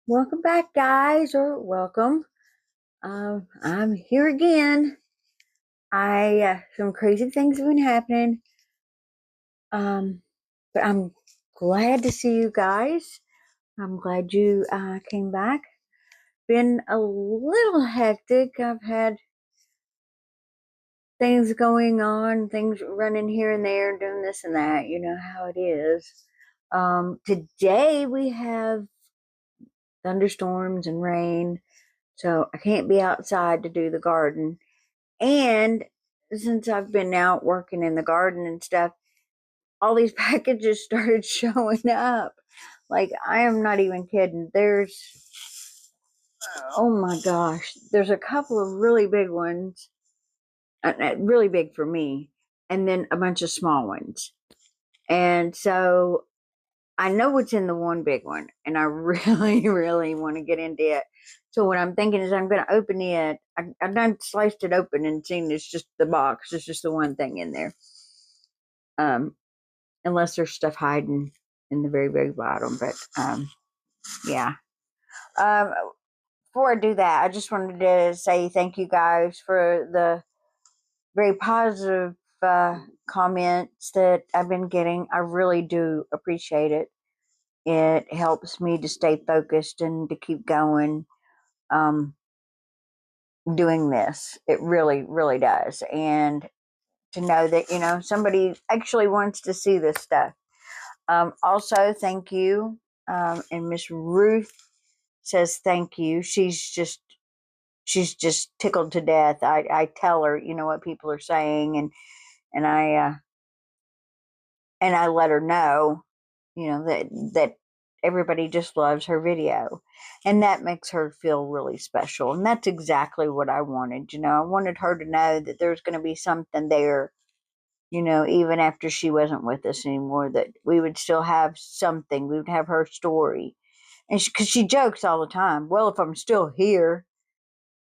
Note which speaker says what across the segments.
Speaker 1: Welcome back, guys, or welcome. I'm here again. Some crazy things have been happening. But I'm glad to see you guys. I'm glad you came back. Been a little hectic. I've had things going on, things running here and there, doing this and that. You know how it is. Today we have thunderstorms and rain. So I can't be outside to do the garden. And since I've been out working in the garden and stuff, all these packages started showing up. Like, I am not even kidding. Oh my gosh, there's a couple of really big ones, really big for me, and then a bunch of small ones. And so I know what's in the one big one, and I really, really want to get into it. So what I'm thinking is I'm going to open it. I've done sliced it open and seen it's just the box. It's just the one thing in there. Unless there's stuff hiding in the very, very bottom. But yeah. Before I do that, I just wanted to say thank you guys for the very positive comments that I've been getting. I really do appreciate it. It helps me to stay focused and to keep going doing this. It really, really does. And to know that, somebody actually wants to see this stuff. Also, thank you. And Miss Ruth says thank you. She's just tickled to death. I tell her, what people are saying, and I let her know, that everybody just loves her video, and that makes her feel really special. And that's exactly what I wanted. I wanted her to know that there's going to be something there, even after she wasn't with us anymore, that we would still have something. We would have her story. And because she jokes all the time, well, if I'm still here,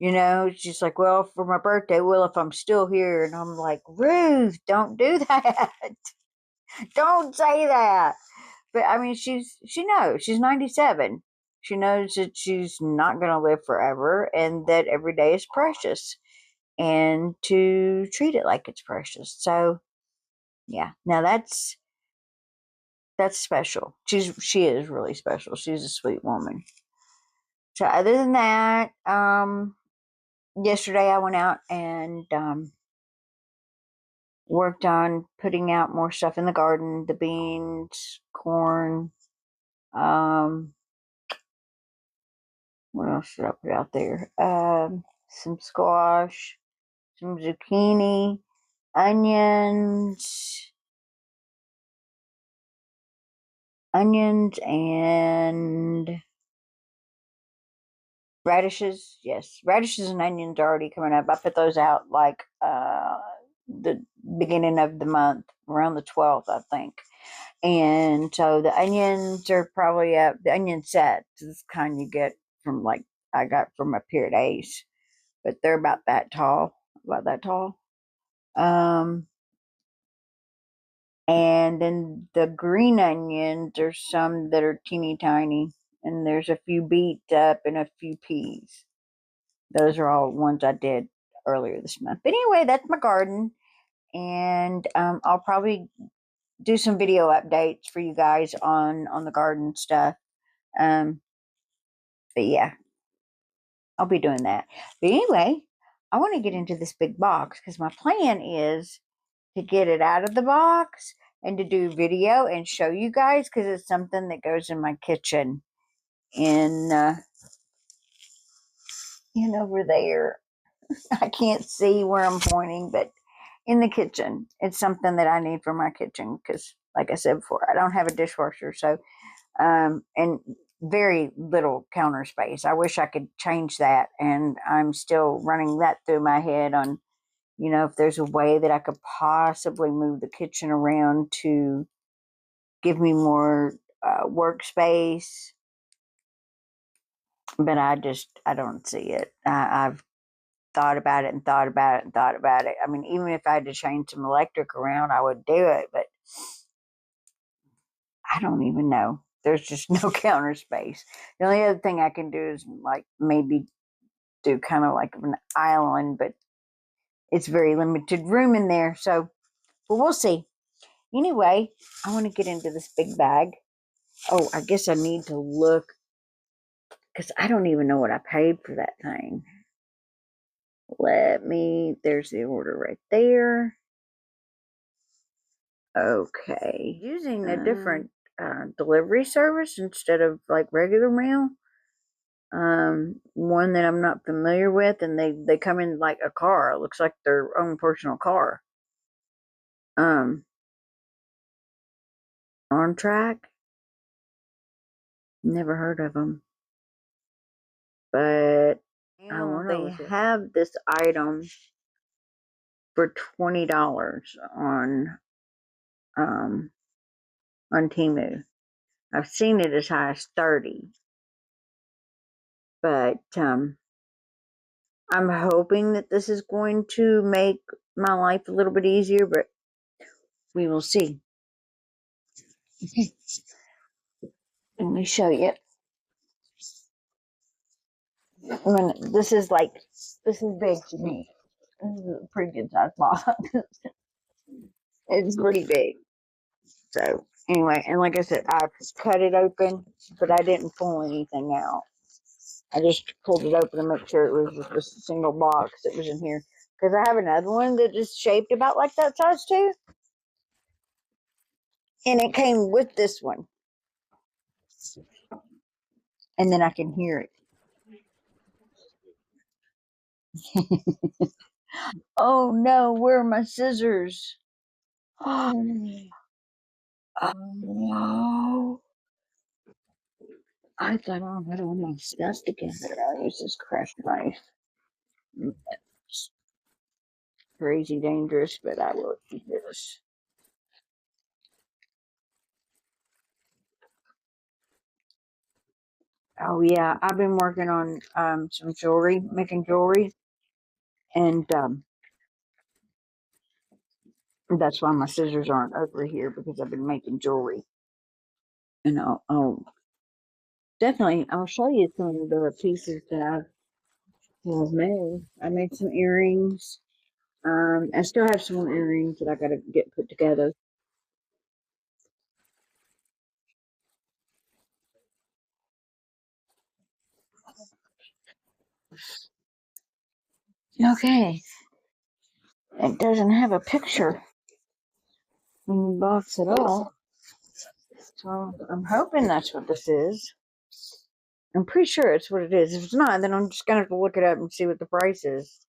Speaker 1: she's like, well, for my birthday, well, if I'm still here. And I'm like, Ruth, don't do that. Don't say that. But I mean, she knows she's 97. She knows that she's not going to live forever, and that every day is precious, and to treat it like it's precious. So yeah, now that's special. She is really special. She's a sweet woman. So other than that, yesterday I went out and worked on putting out more stuff in the garden, the beans, corn, what else should I put out there? Some squash, some zucchini, onions, and radishes. Yes, radishes and onions are already coming up. I put those out like the beginning of the month, around the 12th, I think. And so the onions are probably up. The onion sets is the kind you get from, like, I got from up here at Ace, but they're about that tall. And then the green onions, there's some that are teeny tiny, and there's a few beet up and a few peas. Those are all ones I did earlier this month. But anyway, that's my garden, and I'll probably do some video updates for you guys on the garden stuff. But yeah, I'll be doing that. But anyway, I want to get into this big box because my plan is to get it out of the box and to do video and show you guys, because it's something that goes in my kitchen in over there. I can't see where I'm pointing, but in the kitchen, it's something that I need for my kitchen because, like I said before, I don't have a dishwasher, so and very little counter space. I wish I could change that, and I'm still running that through my head on You know, if there's a way that I could possibly move the kitchen around to give me more workspace, but I don't see it. I've thought about it and thought about it and thought about it. I mean, even if I had to change some electric around, I would do it, but I don't even know. There's just no counter space. The only other thing I can do is like maybe do kind of like an island, but it's very limited room in there. So, but we'll see. Anyway, I want to get into this big bag. Oh, I guess I need to look because I don't even know what I paid for that thing. There's the order right there. Okay. Using a different delivery service instead of like regular mail. One that I'm not familiar with, and they come in like a car. It looks like their own personal car. Um, on track. Never heard of them, but they have this item for $20 um on Temu. I've seen it as high as 30, but I'm hoping that this is going to make my life a little bit easier, but we will see. Let me show you. This is big to me. This is a pretty good size box. It's pretty big. So anyway, and like I said, I cut it open, but I didn't pull anything out. I just pulled it open to make sure it was just a single box that was in here. Because I have another one that is shaped about like that size too. And it came with this one. And then I can hear it. Oh no, where are my scissors? Oh, I thought I had all my stuff together. I'll use this craft knife. It's crazy dangerous, but I will use this. Oh yeah, I've been working on some jewelry, making jewelry, and that's why my scissors aren't over here because I've been making jewelry. And I'll show you some of the pieces that I've made. I made some earrings. I still have some more earrings that I gotta get put together. Okay, it doesn't have a picture in the box at all, so I'm hoping that's what this is. I'm pretty sure it's what it is. If it's not, then I'm just gonna have to look it up and see what the price is.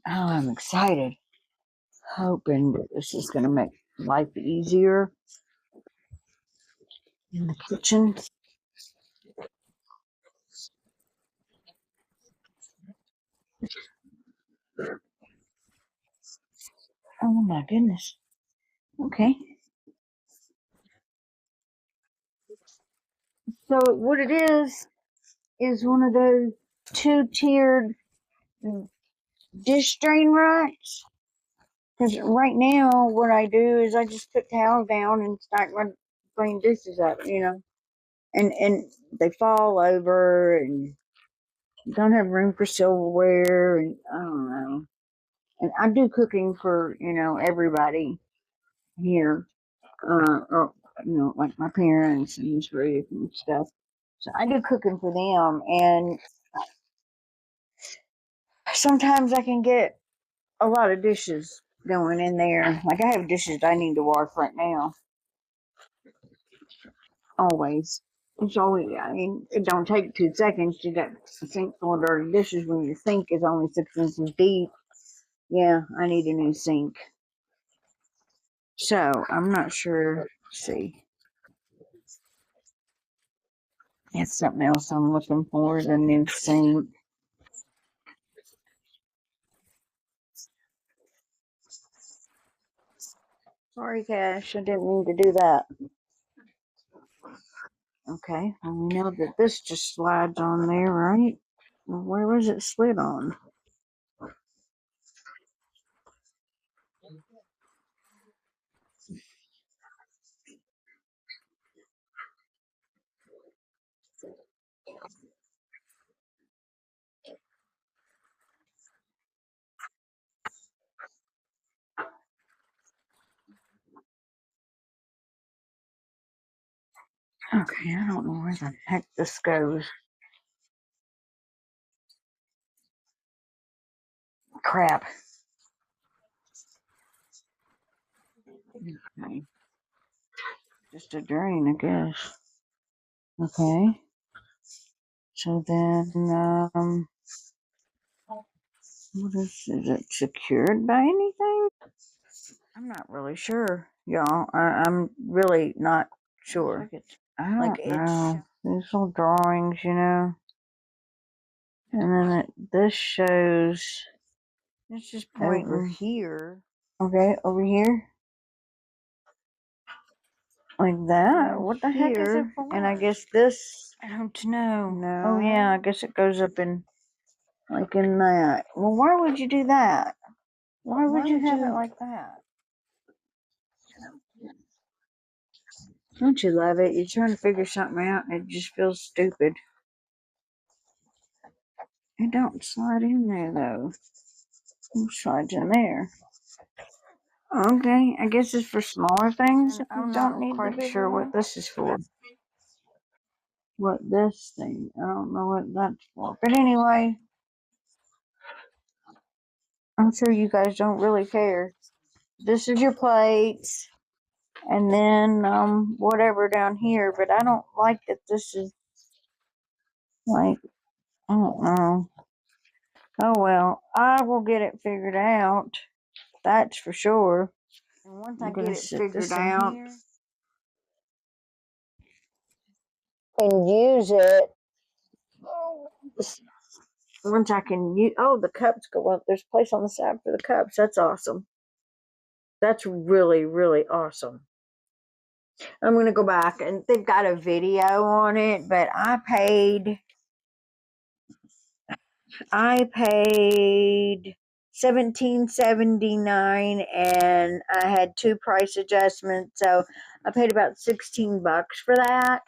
Speaker 1: Oh, I'm excited. Hoping that this is going to make life easier in the kitchen. Oh my goodness. Okay. So what it is one of those two-tiered dish drain racks. Because right now, what I do is I just put towels down and stack my clean dishes up, and they fall over and don't have room for silverware, and I don't know. And I do cooking for everybody here, or like my parents and Miss Ruth and stuff. So I do cooking for them, and sometimes I can get a lot of dishes going in there. Like I have dishes I need to wash right now, always. It's always, I mean, it don't take 2 seconds. You got a sink full of dirty dishes when your sink is only 6 inches deep. Yeah, I need a new sink. So I'm not sure. Let's see. That's something else I'm looking for, the new sink. Sorry, Cash, I didn't mean to do that. Okay, well, we know that this just slides on there, right? Well, where was it slid on? Okay, I don't know where the heck this goes. Crap. Okay. Just a drain, I guess. Okay. So then, what is it secured by anything? I'm not really sure, y'all. I'm really not sure. I don't know. These little drawings, you know. And then this shows, it's just pointing over here. Okay, over here. Like that? What the heck is it for? And I guess this, I don't know. No. Oh yeah, I guess it goes up in, like in that. Well, why would you do that? Why would you have it like that? Don't you love it? You're trying to figure something out and it just feels stupid. It don't slide in there though. It slides in there. Okay, I guess it's for smaller things. I'm not quite sure what this is for. What this thing? I don't know what that's for. But anyway, I'm sure you guys don't really care. This is your plates, and then whatever down here. But I don't like that this is like, I don't know. Oh well, I will get it figured out. That's for sure. And once I get it figured out and use it, once I can use, oh, the cups go up. There's a place on the side for the cups. That's awesome. That's really, really awesome. I'm gonna go back and they've got a video on it, but I paid $17.79 and I had 2 price adjustments, so I paid about $16 for that.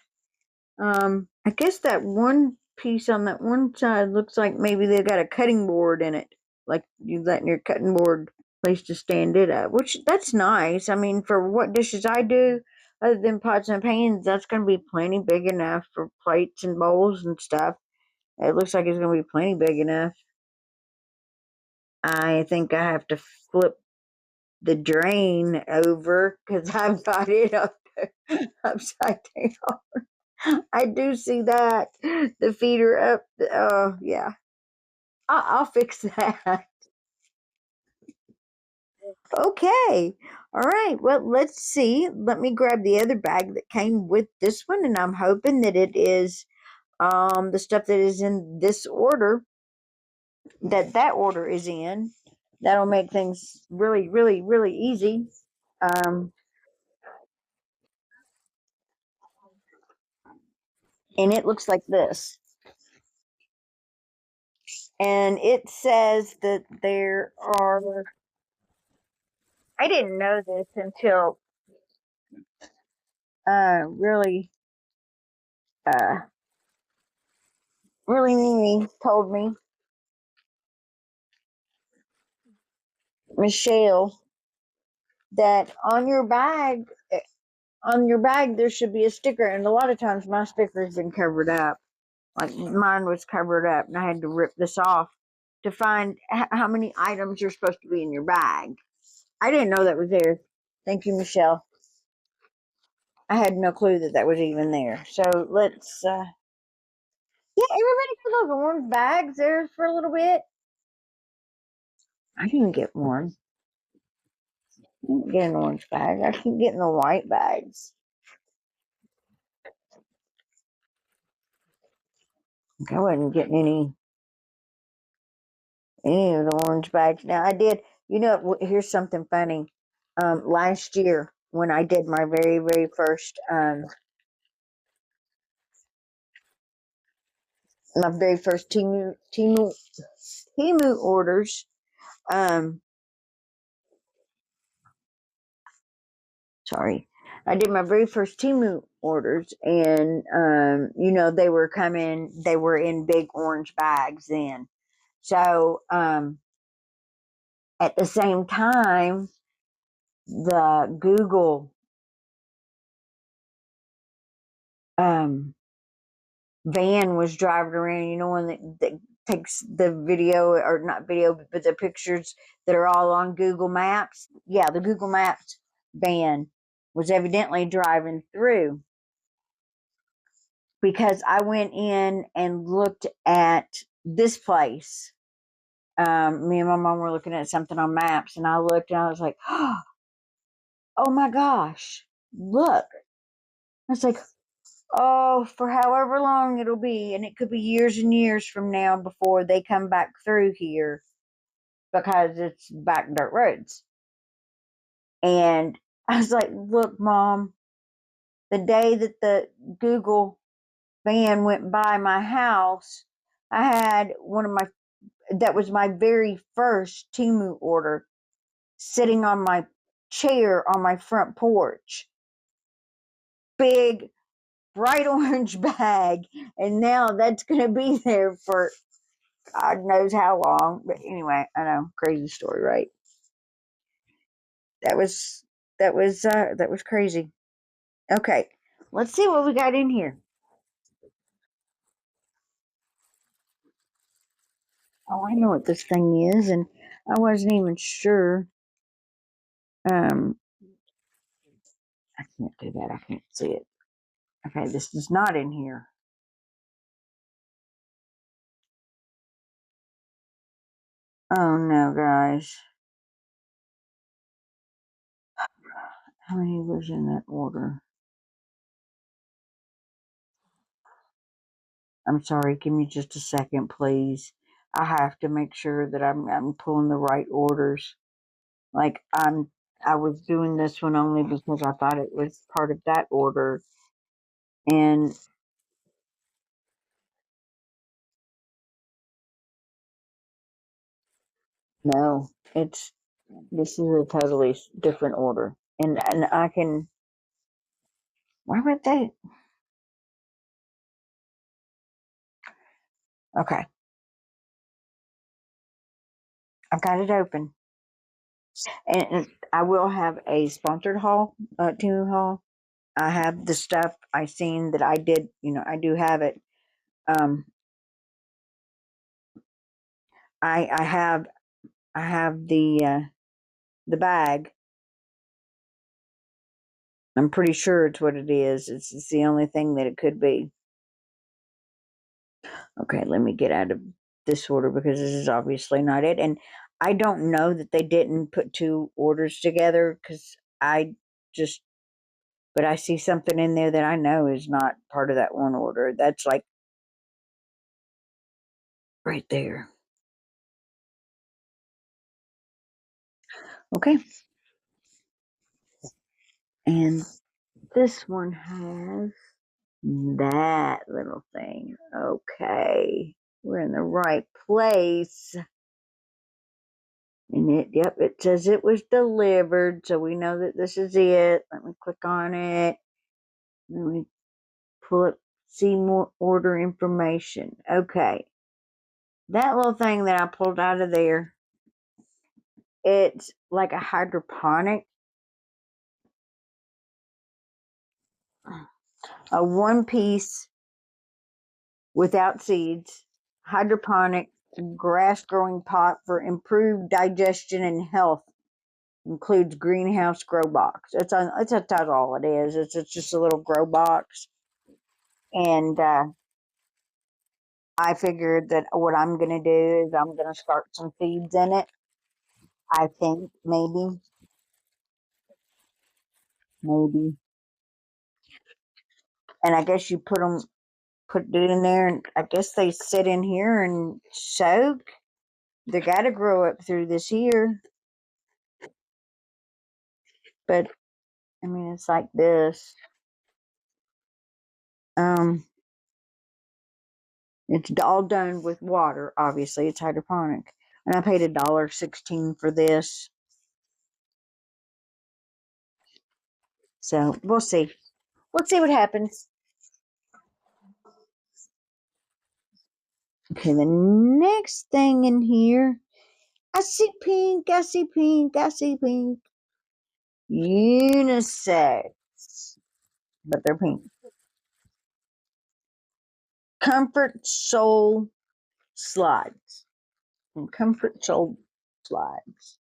Speaker 1: I guess that one piece on that one side looks like maybe they got a cutting board in it, like you letting your cutting board place to stand it up, which that's nice. I mean, for what dishes I do, other than pots and pans, that's going to be plenty big enough for plates and bowls and stuff. It looks like it's going to be plenty big enough. I think I have to flip the drain over because I've got it up upside down. I do see that. The feet are up. Oh, yeah. I'll fix that. Okay. All right. Well, let's see. Let me grab the other bag that came with this one, and I'm hoping that it is the stuff that is in this order, that order is in. That'll make things really, really, really easy. Um, and it looks like this. And it says that there are, I didn't know this until really uh really Mimi told me, Michelle, that on your bag there should be a sticker, and a lot of times my sticker has been covered up. Like mine was covered up and I had to rip this off to find how many items you're supposed to be in your bag. I didn't know that was there. Thank you, Michelle. I had no clue that that was even there. So let's, yeah, everybody put those orange bags there for a little bit. I didn't get one. I didn't get an orange bag. I keep getting the white bags. I wasn't getting any of the orange bags. Now I did. You know, here's something funny. Last year when I did my very first Temu orders. Um, sorry, I did my very first Temu orders, and you know, they were coming. They were in big orange bags then. So at the same time, the Google um, van was driving around. You know, one that takes the video, or not video, but the pictures that are all on Google Maps. Yeah, the Google Maps van was evidently driving through, because I went in and looked at this place. Me and my mom were looking at something on maps, and I looked and I was like, oh my gosh, look. I was like, oh, for however long it'll be, and it could be years and years from now before they come back through here, because it's back dirt roads. And I was like, look, Mom, the day that the Google van went by my house, I had that was my very first Temu order, sitting on my chair on my front porch. Big, bright orange bag. And now that's going to be there for God knows how long. But anyway, I know, crazy story, right? That was that was crazy. Okay, let's see what we got in here. Oh, I know what this thing is, and I wasn't even sure. Um, I can't do that. I can't see it. Okay, this is not in here. Oh no, guys. How many was in that order? I'm sorry. Give me just a second, please. I have to make sure that I'm pulling the right orders. Like I was doing this one only because I thought it was part of that order, and no, this is a totally different order. And I can. Why would they? Okay, I've got it open, and I will have a sponsored haul, Temu haul. I have the stuff I seen that I did. You know, I do have it. Um, I have the bag. I'm pretty sure it's what it is. It's the only thing that it could be. Okay, let me get out of this order because this is obviously not it. And I don't know that they didn't put two orders together, because I just, but I see something in there that I know is not part of that one order. That's like right there. Okay. And this one has that little thing. Okay. We're in the right place. And yep, it says it was delivered. So we know that this is it. Let me click on it. Let me pull up, see more order information. Okay. That little thing that I pulled out of there, it's like a hydroponic, a one piece without seeds, hydroponic grass growing pot for improved digestion and health. includes greenhouse grow box. That's all it is. It's just a little grow box. And I figured that what I'm going to do is I'm going to start some seeds in it. I think maybe. And I guess you put it in there, and I guess they sit in here and soak. They got to grow up through this year. But I mean, it's like this. Um, it's all done with water. Obviously, it's hydroponic, and I paid $1.16 for this. So we'll see. We'll see what happens. Okay, the next thing in here, I see pink. I see pink. I see pink. Unisex, but they're pink. Comfort Soul slides. And Comfort Soul slides.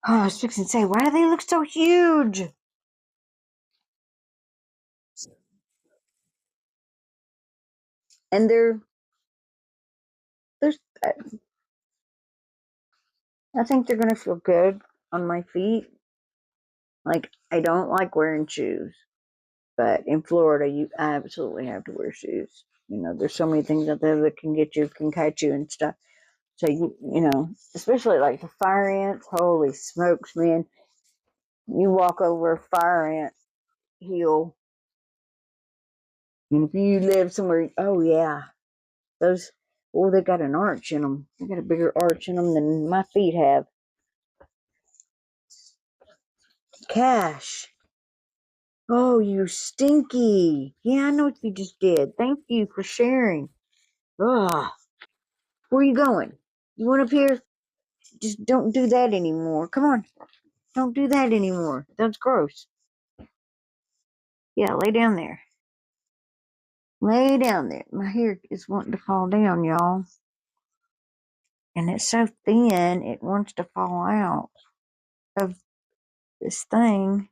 Speaker 1: Oh, I was fixing to say, why do they look so huge? And they're I think they're gonna feel good on my feet. Like, I don't like wearing shoes, but in Florida, you absolutely have to wear shoes. You know, there's so many things out there that can catch you and stuff. So you know, especially like the fire ants. Holy smokes, man! You walk over a fire ant hill, and if you live somewhere, oh yeah, those. Oh, they got an arch in them. They got a bigger arch in them than my feet have. Cash. Oh, you stinky. Yeah, I know what you just did. Thank you for sharing. Ugh. Where are you going? You want up here? Just don't do that anymore. Come on. Don't do that anymore. That's gross. Yeah, lay down there. Lay down there. My hair is wanting to fall down, y'all. And it's so thin, it wants to fall out of this thing.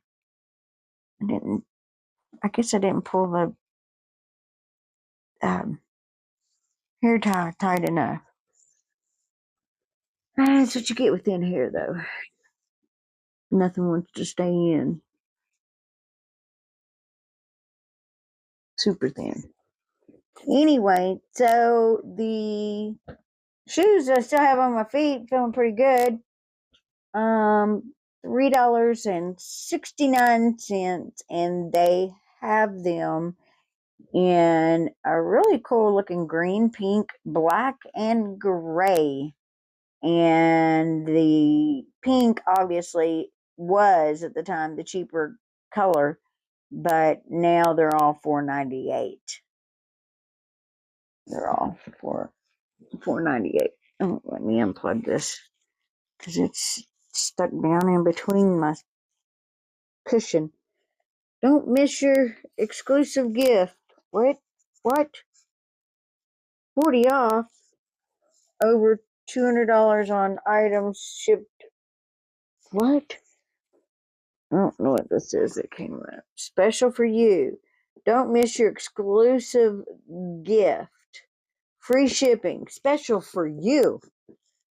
Speaker 1: I guess I didn't pull the hair tie tight enough. That's what you get with thin hair, though. Nothing wants to stay in. Super thin. Anyway, so the shoes I still have on my feet, feeling pretty good. $3.69, and they have them in a really cool looking green, pink, black, and gray. And the pink obviously was at the time the cheaper color, but now they're all $4.98. They're all $4.98. Oh, let me unplug this because it's stuck down in between my cushion. Don't miss your exclusive gift. What? What? 40 off. Over $200 on items shipped. What? I don't know what this is that came up. Special for you. Don't miss your exclusive gift. Free shipping. Special for you.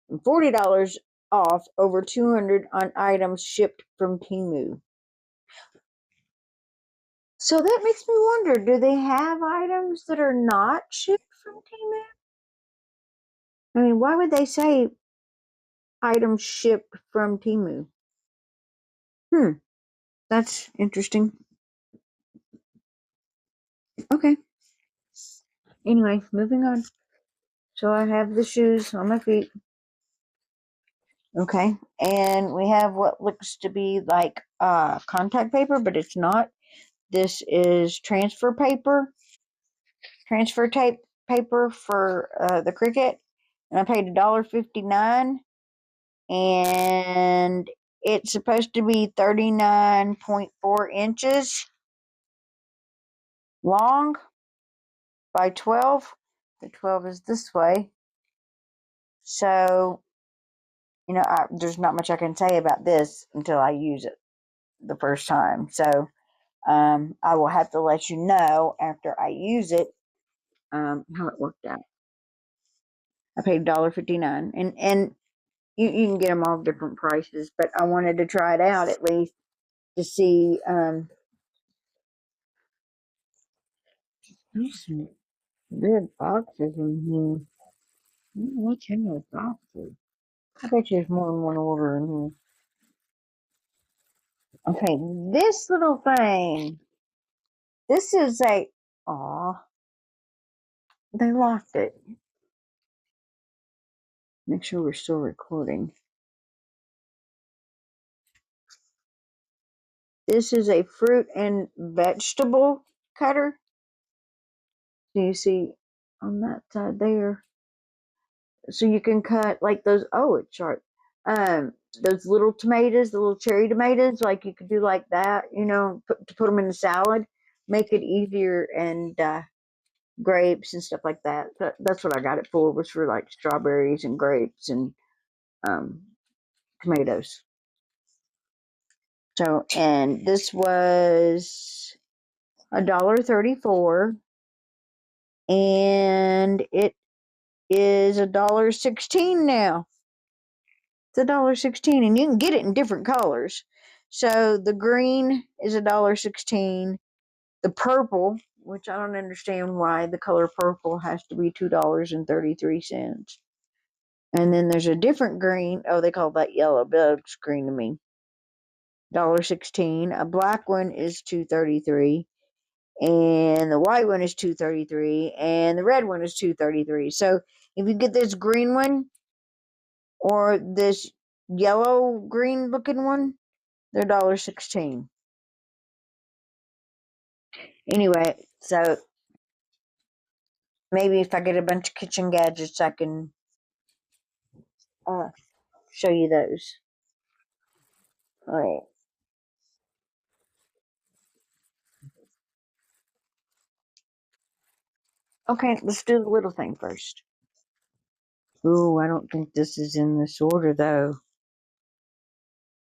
Speaker 1: And $40 off over 200 on items shipped from Temu. So that makes me wonder, do they have items that are not shipped from Temu? I mean, why would they say items shipped from Temu? That's interesting. Okay. Anyway, moving on. So I have the shoes on my feet. Okay. And we have what looks to be like contact paper, but it's not. This is transfer tape paper for the Cricut. And I paid $1.59. And it's supposed to be 39.4 inches long by 12. The 12 is this way. So, you know, there's not much I can say about this until I use it the first time. So, I will have to let you know after I use it how it worked out. I paid $1.59, and you can get them all different prices, but I wanted to try it out at least to see. There's some big boxes in here. What's in those boxes? I bet you there's more than one order in here. Okay, this little thing. This is a. Aw, they locked it. Make sure we're still recording. This is a fruit and vegetable cutter. So you see on that side there. So you can cut like those. Oh, it's sharp. Those little tomatoes, the little cherry tomatoes, like you could do like that. You know, to put them in a salad, make it easier, and grapes and stuff like that. That's what I got it for. Was for like strawberries and grapes and um, tomatoes. So, and this was $1.34, and it is $1.16 now. It's $1.16, and you can get it in different colors. So the green is $1.16. The purple, which I don't understand why the color purple has to be $2.33. And then there's a different green. Oh, they call that yellow, but that looks green to me. $1.16. A black one is $2.33. And the white one is $2.33. And the red one is $2.33. So if you get this green one or this yellow green looking one, they're $1.16. Anyway, so maybe if I get a bunch of kitchen gadgets, I can uh, show you those. All right. Okay, let's do the little thing first. Ooh, I don't think this is in this order though.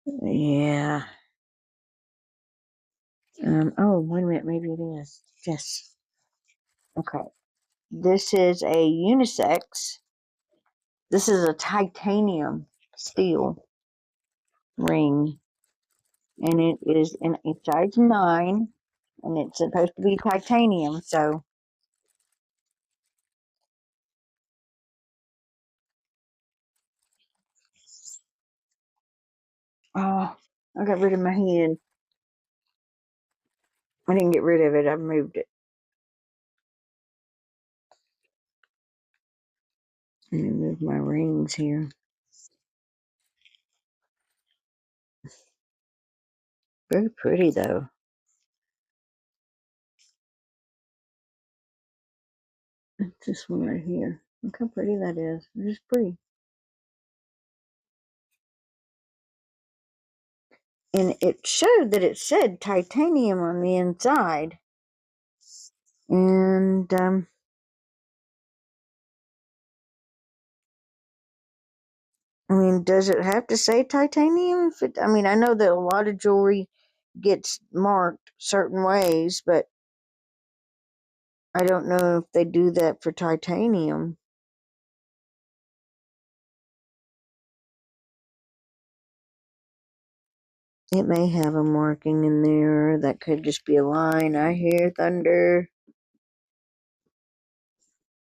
Speaker 1: Yeah. Oh, wait a minute. Maybe it is. Yes. Okay. This is a unisex. This is a titanium steel ring, and it is in a size 9, and it's supposed to be titanium. So, oh, I got rid of my hand. I didn't get rid of it. I moved it. Let me move my rings here. Very pretty though. It's this one right here. Look how pretty that is. It's just pretty. And it showed that it said titanium on the inside. And I mean, does it have to say titanium? If it, I mean, I know that a lot of jewelry gets marked certain ways, but I don't know if they do that for titanium. It may have a marking in there. That could just be a line. I hear thunder.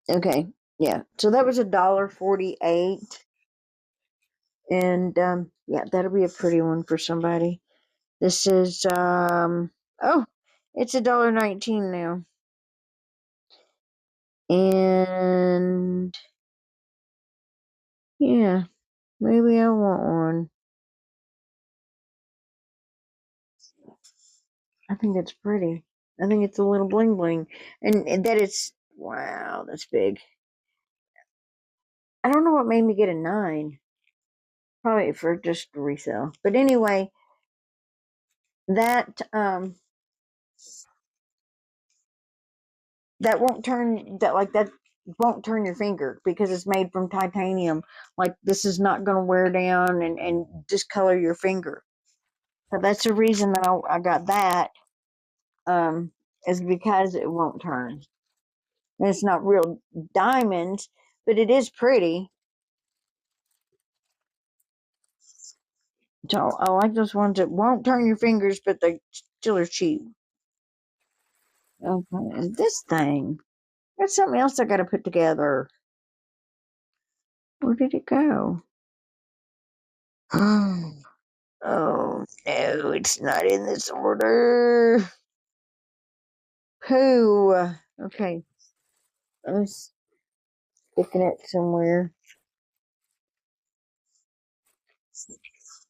Speaker 1: Okay, yeah. So that was $1.48, and yeah, that'll be a pretty one for somebody. This is oh, it's $1.19 now, and yeah, maybe I want one. I think it's pretty. I think it's a little bling bling, and that it's wow, that's big. I don't know what made me get a 9. Probably for just resale. But anyway, that that won't turn that like that. won't turn your finger because it's made from titanium. Like, this is not going to wear down and discolor your finger. So that's the reason that I got that, is because it won't turn. And it's not real diamonds, but it is pretty. So I like those ones that won't turn your fingers, but they still are cheap. Okay, and this thing, that's something else I got to put together. Where did it go? Oh no, it's not in this order. Pooh. Okay, I'm sticking it somewhere.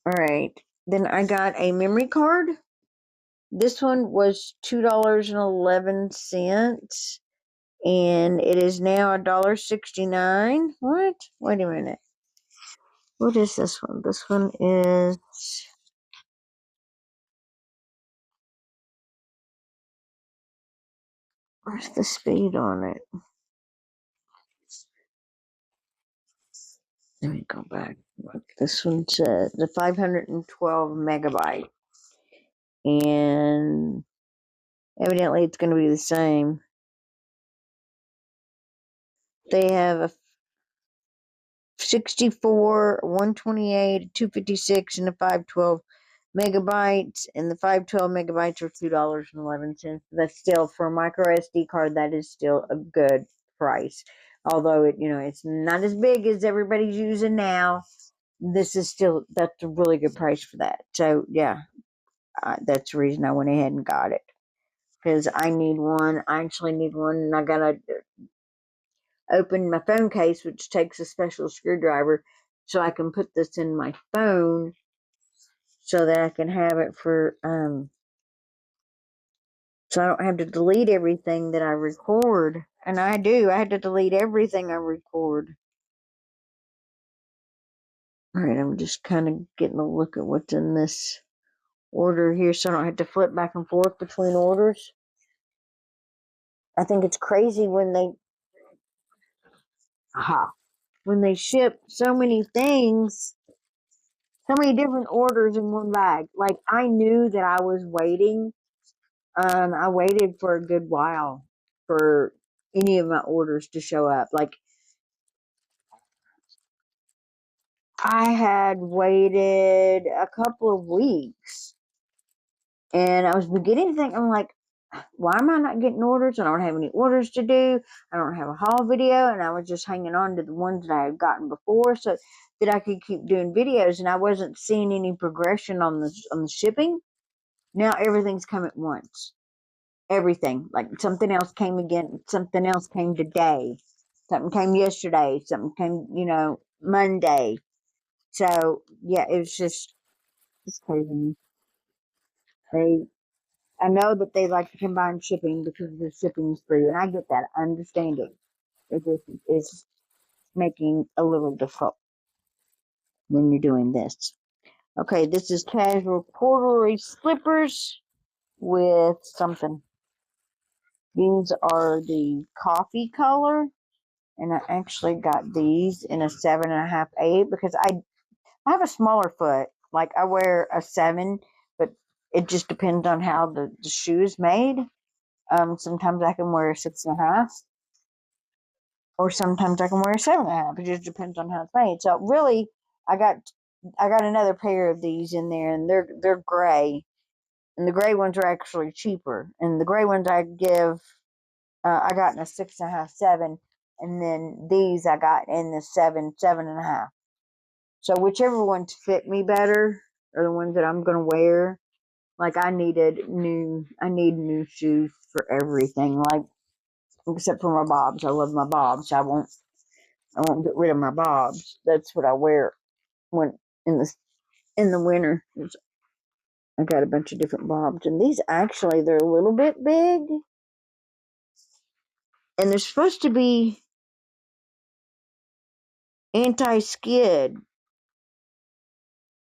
Speaker 1: All right. Then I got a memory card. This one was $2.11, and it is now $1.69. What? Wait a minute. What is this one? This one is. Where's the speed on it? Let me go back. Look, this one says the 512 megabyte, and evidently it's going to be the same. They have a 64, 128, 256, and a 512 megabytes, and the 512 megabytes are $2.11. That's still, for a micro SD card, that is still a good price. Although it's not as big as everybody's using now. This is still, that's a really good price for that. So yeah, that's the reason I went ahead and got it, because I need one. I actually need one, and I gotta open my phone case, which takes a special screwdriver, so I can put this in my phone so that I can have it for so I don't have to delete everything that I record. And I had to delete everything I record. All right, I'm just kind of getting a look at what's in this order here, so I don't have to flip back and forth between orders. I think it's crazy when they ship so many things, so many different orders in one bag. Like, I knew that I was waiting. I waited for a good while for any of my orders to show up. Like, I had waited a couple of weeks, and I was beginning to think, I'm like, why am I not getting orders? I don't have any orders to do. I don't have a haul video, and I was just hanging on to the ones that I had gotten before so that I could keep doing videos, and I wasn't seeing any progression on the shipping. Now everything's come at once. Everything. Like, something else came again, something else came today, something came yesterday, something came, Monday. So yeah, it's crazy. They I know that they like to combine shipping because the shipping is free, and I get that. I understand it. It just is making a little difficult when you're doing this. Okay, this is casual corduroy slippers with something. These are the coffee color, and I actually got these in a 7.5, 8, because I have a smaller foot. Like, I wear a 7, but it just depends on how the shoe is made. Sometimes I can wear a 6.5, or sometimes I can wear a 7.5. It just depends on how it's made. So really, I got I got another pair of these in there, and they're gray, and the gray ones are actually cheaper. And the gray ones I got in a 6.5, 7, and then these I got in the 7, 7.5. So whichever ones fit me better are the ones that I'm gonna wear. Like, I need new shoes for everything. Like, except for my bobs. I love my bobs. I won't get rid of my bobs. That's what I wear when in the winter. I got a bunch of different bobs, and these actually, they're a little bit big, and they're supposed to be anti-skid,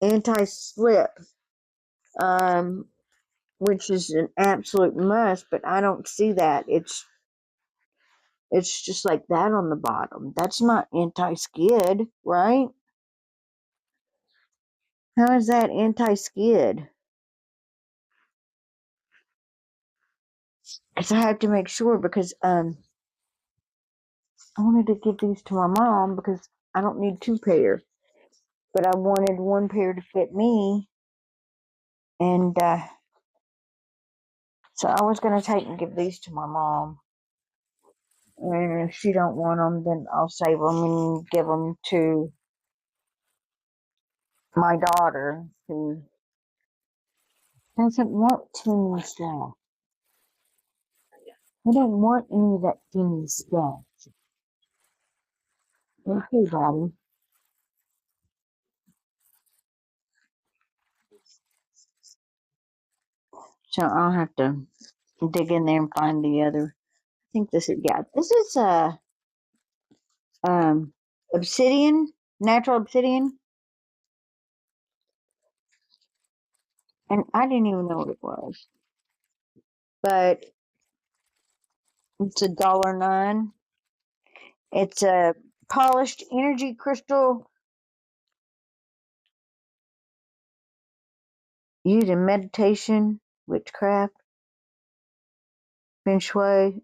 Speaker 1: anti-slip, um, which is an absolute must. But I don't see that. It's just like that on the bottom. That's not anti-skid, right? How is that anti-skid? Because I have to make sure because I wanted to give these to my mom because I don't need two pair, but I wanted one pair to fit me, and so I was gonna take and give these to my mom. And if she don't want them, then I'll save them and give them to my daughter who doesn't want teeny stuff. I don't want any of that teeny stuff. Okay, Daddy. So I'll have to dig in there and find the other. I think this is, yeah, this is um obsidian, natural obsidian, and I didn't even know what it was. But it's $1.09. It's a polished energy crystal used in meditation, witchcraft, feng shui,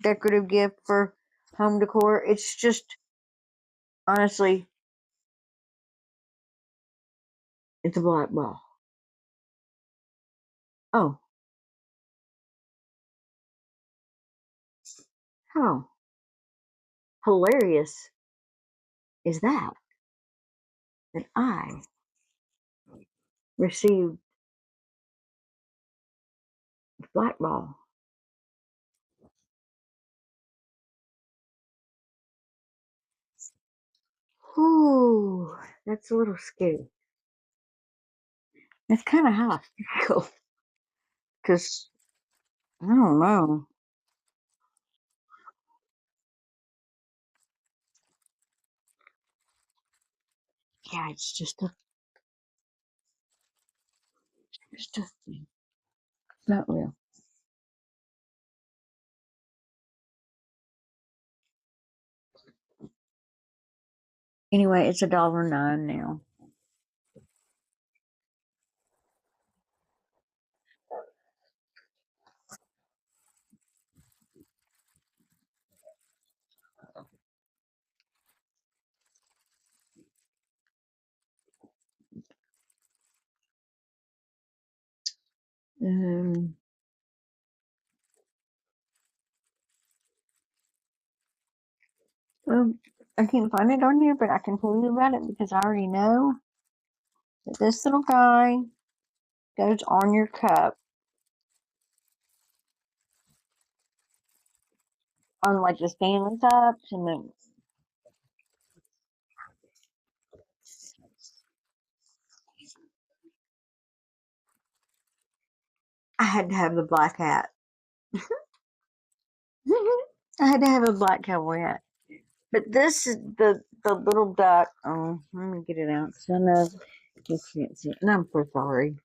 Speaker 1: decorative gift for home decor. It's just honestly, it's a black ball. Oh, how hilarious is that? That I received a black ball. Ooh, that's a little scary. That's kind of how I feel. Because, I don't know. Yeah, it's just a thing. It's not real. Anyway, it's $1.09 now. Um, well, I can't find it on here, but I can tell you about it because I already know that this little guy goes on your cup on like the Stanley cups, and then I had to have the black hat. I had to have a black cowboy hat. But this is the little duck. Oh, let me get it out because I know you can't see it, and I'm so sorry.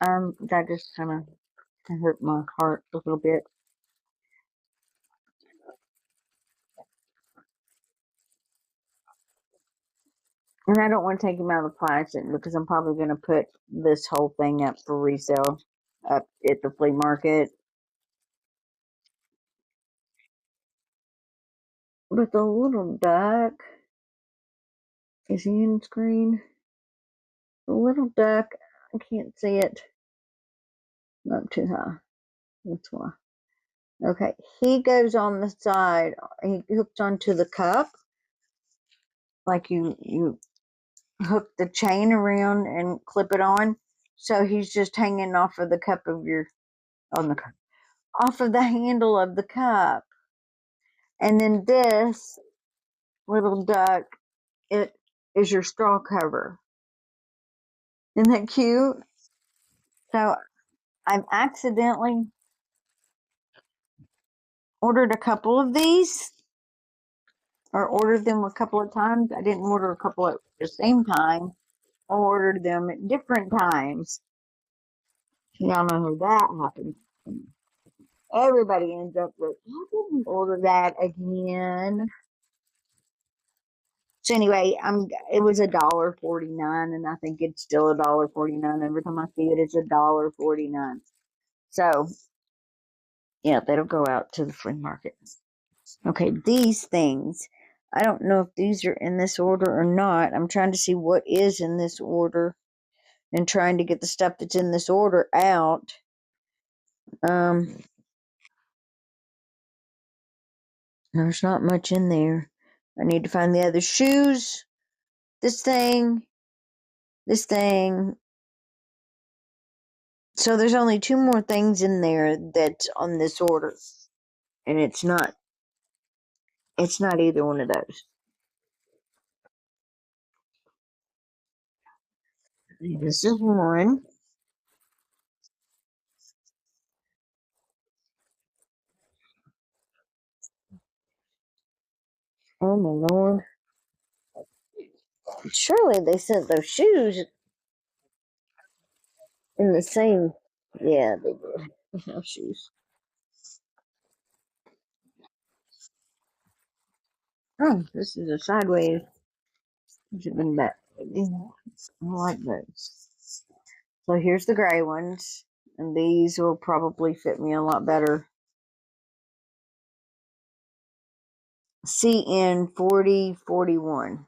Speaker 1: That just kind of hurt my heart a little bit. And I don't want to take him out of the plastic because I'm probably going to put this whole thing up for resale up at the flea market. But the little duck is he in screen. The little duck, I can't see it. Not too high. That's why. Okay, he goes on the side. He hooks onto the cup, like you hook the chain around and clip it on. So he's just hanging off of the cup of your on the cup, off of the handle of the cup. And then this little duck, it is your straw cover. Isn't that cute? So I've accidentally ordered a couple of these, or ordered them a couple of times. I didn't order a couple at the same time. I ordered them at different times. Y'all know how that happened. Everybody ends up with, I didn't order that again. So anyway, it was $1.49, and I think it's still $1.49. Every time I see it, it's $1.49. So yeah, that'll go out to the flea market. Okay, these things. I don't know if these are in this order or not. I'm trying to see what is in this order and trying to get the stuff that's in this order out. There's not much in there. I need to find the other shoes. This thing. So there's only 2 more things in there that's on this order. And it's not either one of those. This is one. Oh my lord. Surely they sent those shoes in the same. Yeah, they did. House shoes. Oh, this is a sideways. Should have been back. I like those. So here's the gray ones. And these will probably fit me a lot better. CN 4041.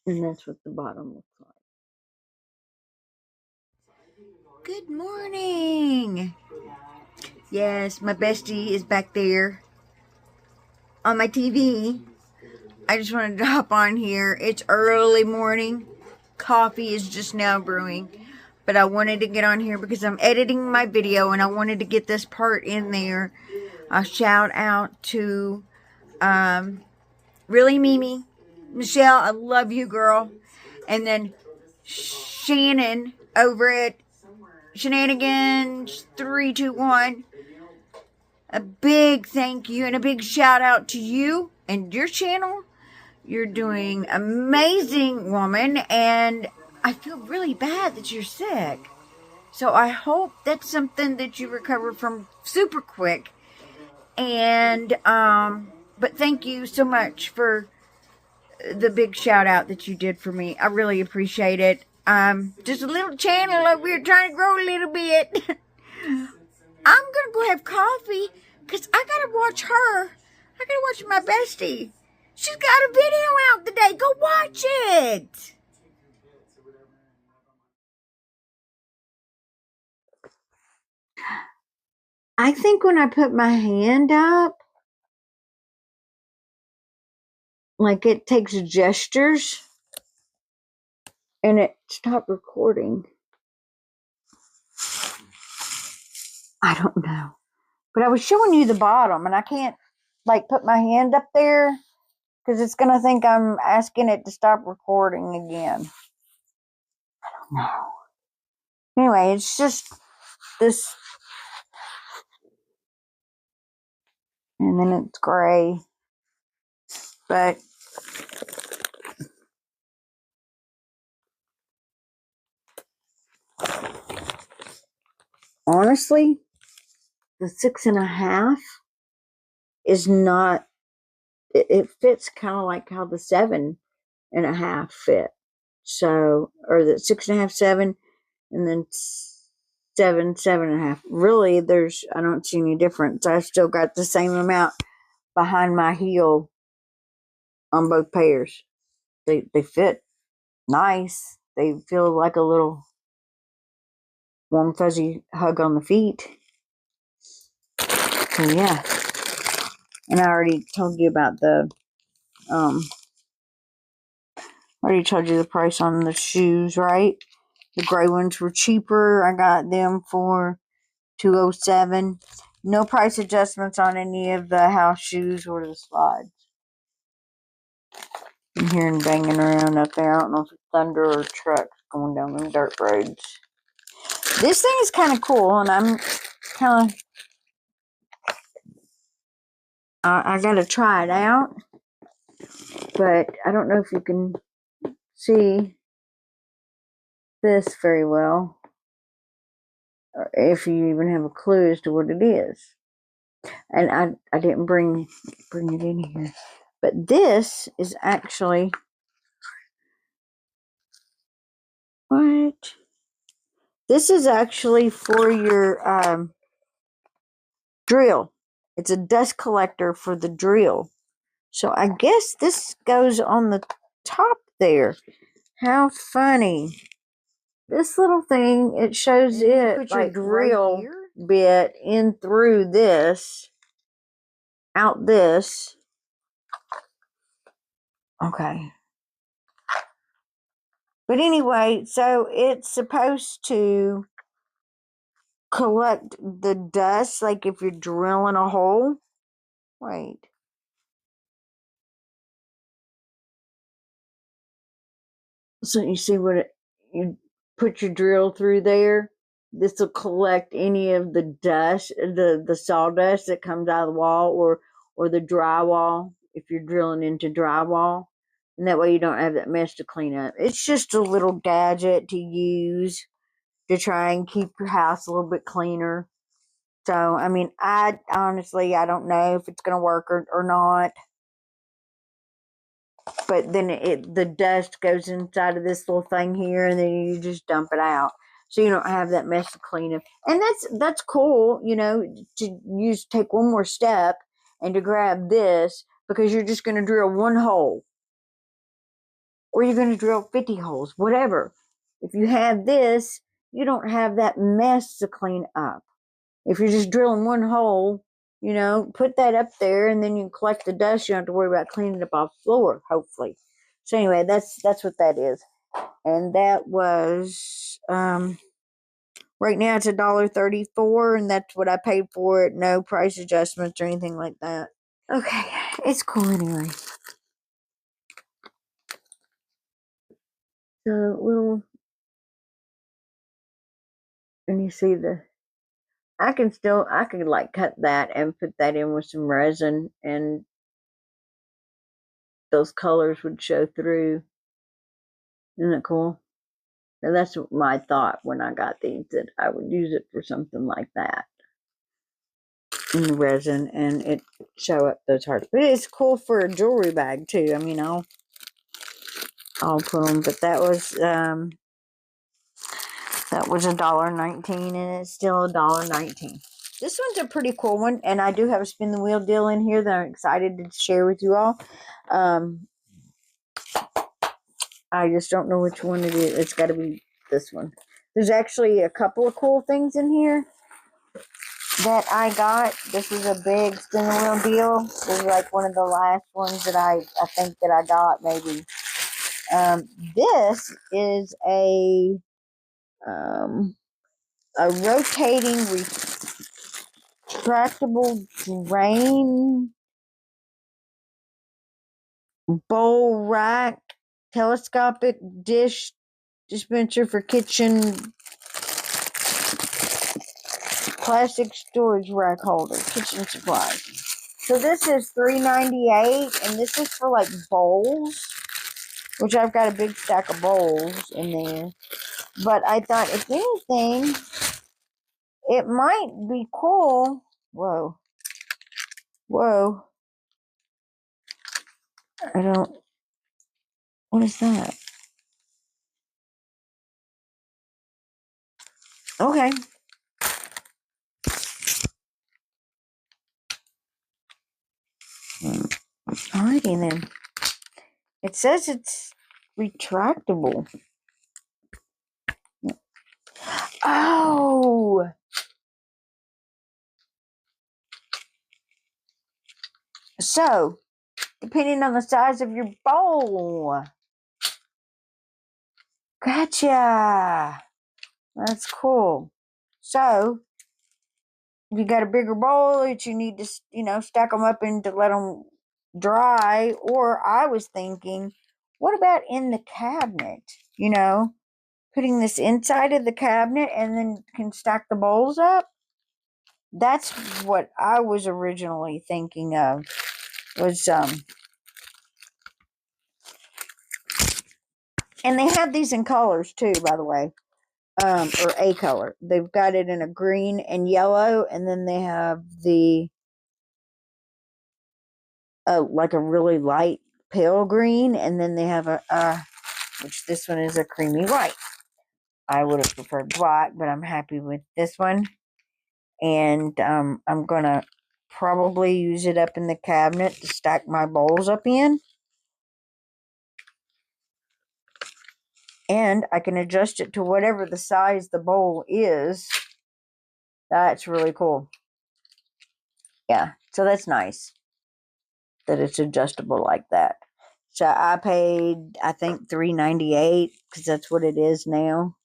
Speaker 1: And that's what the bottom looks like. Good morning. Yes, my bestie is back there on my TV. I just wanted to hop on here. It's early morning. Coffee is just now brewing. But I wanted to get on here because I'm editing my video and I wanted to get this part in there. A shout out to Really Mimi. Michelle, I love you, girl. And then Shannon over at Shenanigans 321. A big thank you and a big shout out to you and your channel. You're doing amazing, woman, and I feel really bad that you're sick. So I hope that's something that you recover from super quick. And but thank you so much for the big shout out that you did for me. I really appreciate it. Just a little channel over here trying to grow a little bit. I'm gonna go have coffee because I gotta watch her. I gotta watch my bestie. She's got a video out today. Go watch it. I think when I put my hand up, like it takes gestures and it stopped recording. I don't know. But I was showing you the bottom and I can't like put my hand up there because it's going to think I'm asking it to stop recording again. I don't know. Anyway, it's just this. And then it's gray. But honestly, the 6.5 is not, it fits kind of like how the 7.5 fit. So, or the 6.5, 7, and then 7, 7.5. Really, I don't see any difference. I've still got the same amount behind my heel on both pairs. They fit nice. They feel like a little warm, fuzzy hug on the feet. So yeah. And I already told you about I already told you the price on the shoes, right? The gray ones were cheaper. I got them for $207. No price adjustments on any of the house shoes or the slides. I'm hearing banging around up there. I don't know if it's thunder or trucks going down them dirt roads. This thing is kind of cool, and I'm kind of I gotta try it out, but I don't know if you can see. this very well, or if you even have a clue as to what it is. And I didn't bring it in here, but this is actually what? This is actually for your drill. It's a dust collector for the drill. So I guess this goes on the top there. How funny. This little thing, it shows it like drill bit in through this, out this. Okay. But anyway, so it's supposed to collect the dust, like if you're drilling a hole. Wait. So you see what you put your drill through there. This will collect any of the dust, the sawdust that comes out of the wall, or the drywall if you're drilling into drywall, and that way you don't have that mess to clean up. It's just a little gadget to use to try and keep your house a little bit cleaner. So I mean, I honestly I don't know if it's gonna work or not. But then the dust goes inside of this little thing here, and then you just dump it out, so you don't have that mess to clean up. And that's cool, to take one more step and to grab this, because you're just going to drill one hole, or you're going to drill 50 holes, whatever. If you have this, you don't have that mess to clean up. If you're just drilling one hole, put that up there, and then you collect the dust. You don't have to worry about cleaning up off the floor, hopefully. So anyway, that's what that is. And that was right now it's $1.34, and that's what I paid for it. No price adjustments or anything like that. Okay, it's cool anyway. So little, and you see I could like cut that and put that in with some resin, and those colors would show through. Isn't that cool? So that's my thought when I got these, that I would use it for something like that in the resin, and it show up those hearts. But it's cool for a jewelry bag too. I mean, I'll put them. But that was $1.19, and it's still $1.19. This one's a pretty cool one, and I do have a spin the wheel deal in here that I'm excited to share with you all. I just don't know which one it is. It's got to be this one. There's actually a couple of cool things in here that I got. This is a big spin the wheel deal. This is like one of the last ones that I think that I got, maybe. This is a rotating retractable drain bowl rack, telescopic dish dispenser for kitchen, plastic storage rack holder, kitchen supplies. So this is $3.98, and this is for like bowls, which I've got a big stack of bowls in there. But I thought, if anything, it might be cool. Whoa. What is that? Okay. Alrighty then. It says it's retractable. Oh! So, depending on the size of your bowl. Gotcha! That's cool. So, if you got a bigger bowl that you need to, stack them up and to let them dry, or I was thinking, what about in the cabinet? Putting this inside of the cabinet and then can stack the bowls up. That's what I was originally thinking of. Was And they have these in colors too, by the way. Or a color. They've got it in a green and yellow, and then they have the like a really light pale green, and then they have which this one is a creamy white. I would have preferred black, but I'm happy with this one. And I'm gonna probably use it up in the cabinet to stack my bowls up in. And I can adjust it to whatever the size the bowl is. That's really cool. Yeah, so that's nice that it's adjustable like that. So I paid, I think, $3.98 because that's what it is now.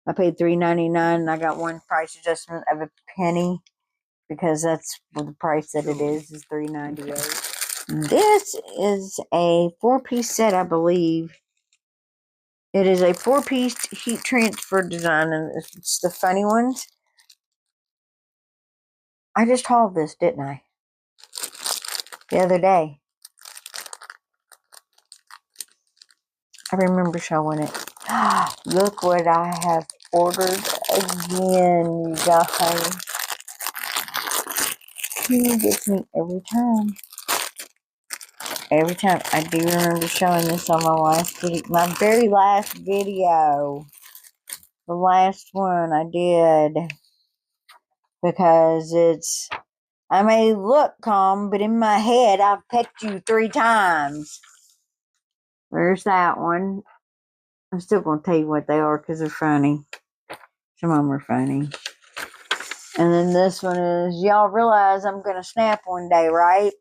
Speaker 1: I paid $3.99 and I got one price adjustment of a penny because that's the price that it is $3.98. This is a 4-piece set, I believe. It is a 4-piece heat transfer design, and it's the funny ones. I just hauled this, didn't I? The other day. I remember showing it. Look what I have ordered again, you guys. He gets me every time. Every time. I do remember showing this on my very last video. The last one I did. Because I may look calm, but in my head, I've pecked you 3 times. There's that one. I'm still going to tell you what they are because they're funny. Some of them are funny. And then this one is, y'all realize I'm going to snap one day, right?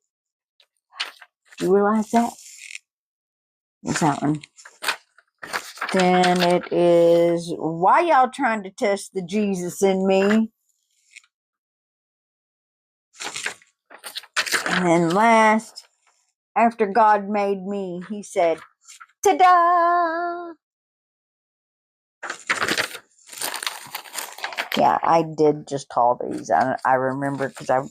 Speaker 1: You realize that? What's that one? Then it is, why y'all trying to test the Jesus in me? And then last, after God made me, he said, ta-da! Yeah, I did just haul these. I remember because I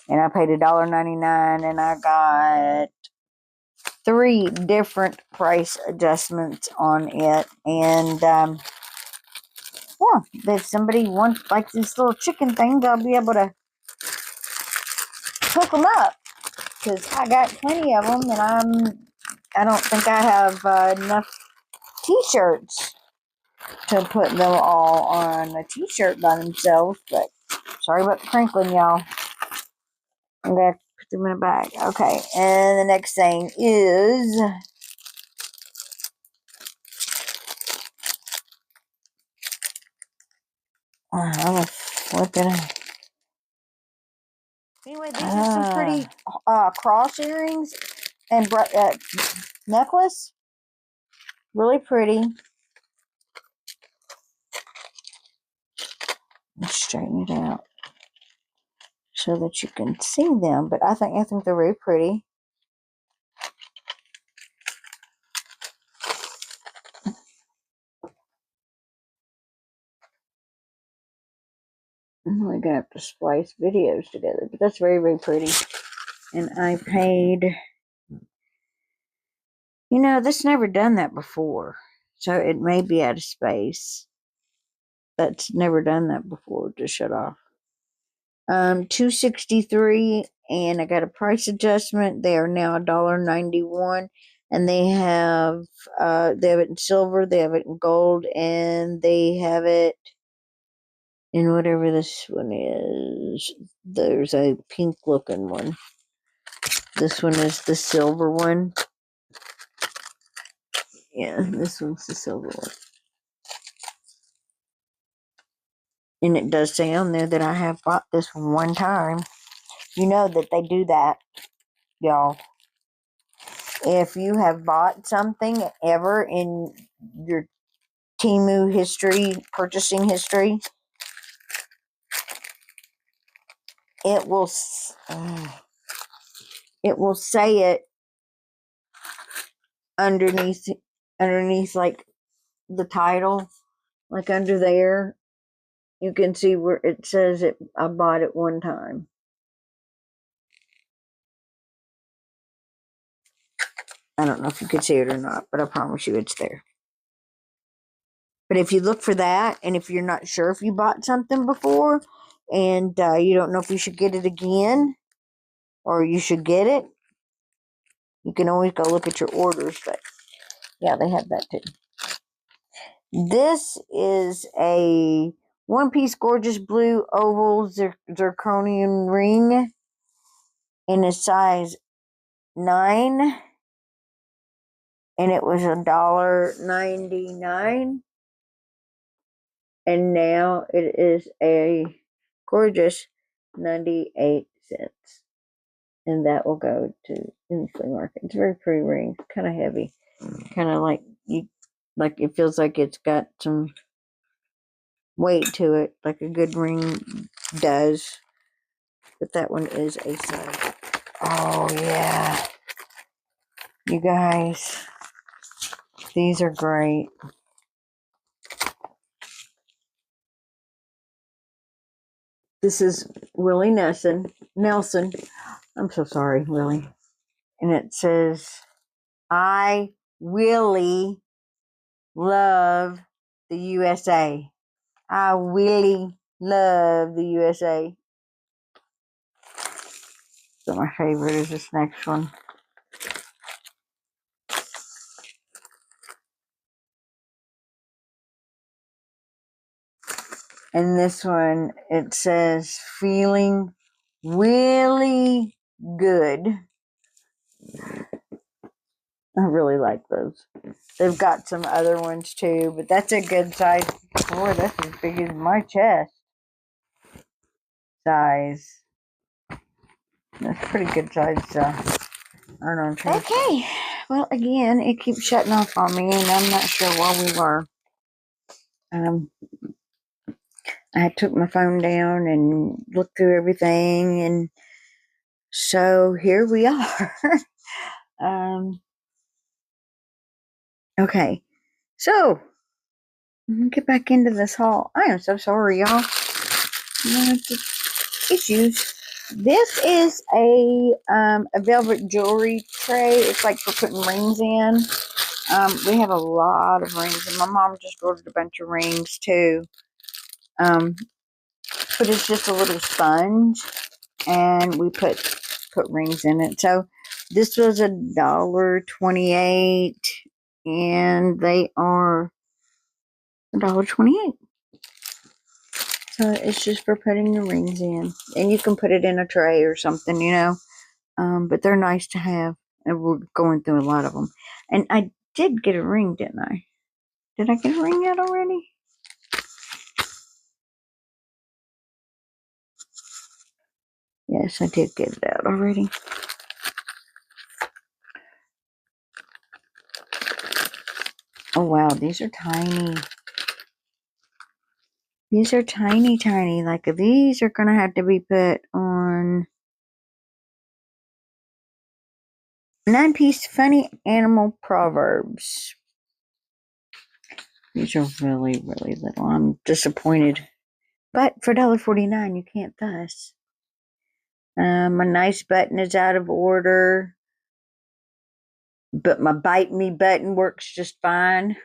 Speaker 1: paid $1.99 and I got 3 different price adjustments on it. And yeah, if somebody wants like these little chicken things, I'll be able to hook them up because I got plenty of them, and I don't think I have enough t-shirts to put them all on a t-shirt by themselves. But sorry about the crinkling, y'all. I'm gonna put them in a bag. Okay, and the next thing is what did I? Anyway, these are some pretty cross earrings and necklace. Really pretty. Let's straighten it out so that you can see them. But I think they're very pretty. We're gonna have to splice videos together, but that's very, very pretty. And I paid. This never done that before, so it may be out of space. That's never done that before to shut off. $2.63, and I got a price adjustment. They are now $1.91, and they have it in silver, they have it in gold, and they have it in whatever this one is. There's a pink looking one. This one is the silver one. Yeah, this one's the silver one. And it does say on there that I have bought this one time. You know that they do that, y'all. If you have bought something ever in your Temu history, purchasing history, it will say it underneath like the title, like under there. You can see where it says it. I bought it one time. I don't know if you could see it or not, but I promise you it's there. But if you look for that, and if you're not sure if you bought something before, and you don't know if you should get it again, or you should get it, you can always go look at your orders. But yeah, they have that too. This is a one-piece gorgeous blue oval zirconium ring in a size 9, and it was $1.99, and now it is a gorgeous 98 cents, and that will go to in the flea market. It's a very pretty ring, kind of heavy, kind of like it feels like it's got some weight to it, like a good ring does. But that one is a size. Oh yeah, you guys, these are great. This is Willie Nelson. I'm so sorry, Willie. And it says, I really love the USA. I really love the USA. So my favorite is this next one. And this one, it says, feeling really good. I really like those. They've got some other ones too, but that's a good size. Boy, that's as big as my chest size. That's pretty good size Arnold. Okay. Well, again, it keeps shutting off on me, and I'm not sure why we were. I took my phone down and looked through everything, and so here we are. Okay. So, let me get back into this haul. I am so sorry, y'all. Issues. This is a velvet jewelry tray. It's like for putting rings in. We have a lot of rings, and my mom just ordered a bunch of rings too. But it's just a little sponge, and we put rings in it. So this was $1.28, and they are $1.28. So it's just for putting the rings in, and you can put it in a tray or something, but they're nice to have, and we're going through a lot of them. And I did get a ring, didn't I? Did I get a ring yet already? Yes, I did get it out already. Oh wow, these are tiny. These are tiny, tiny. Like these are gonna have to be put on 9-piece funny animal proverbs. These are really, really little. I'm disappointed. But for $1.49, you can't fuss. My nice button is out of order, but my bite me button works just fine.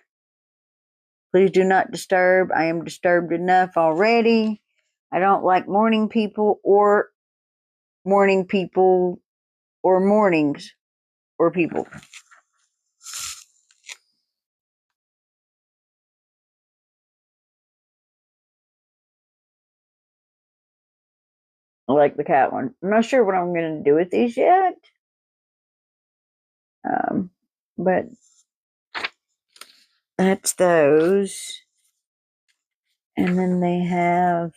Speaker 1: Please do not disturb. I am disturbed enough already. I don't like morning people or mornings or people. I like the cat one. I'm not sure what I'm going to do with these yet. But that's those. And then they have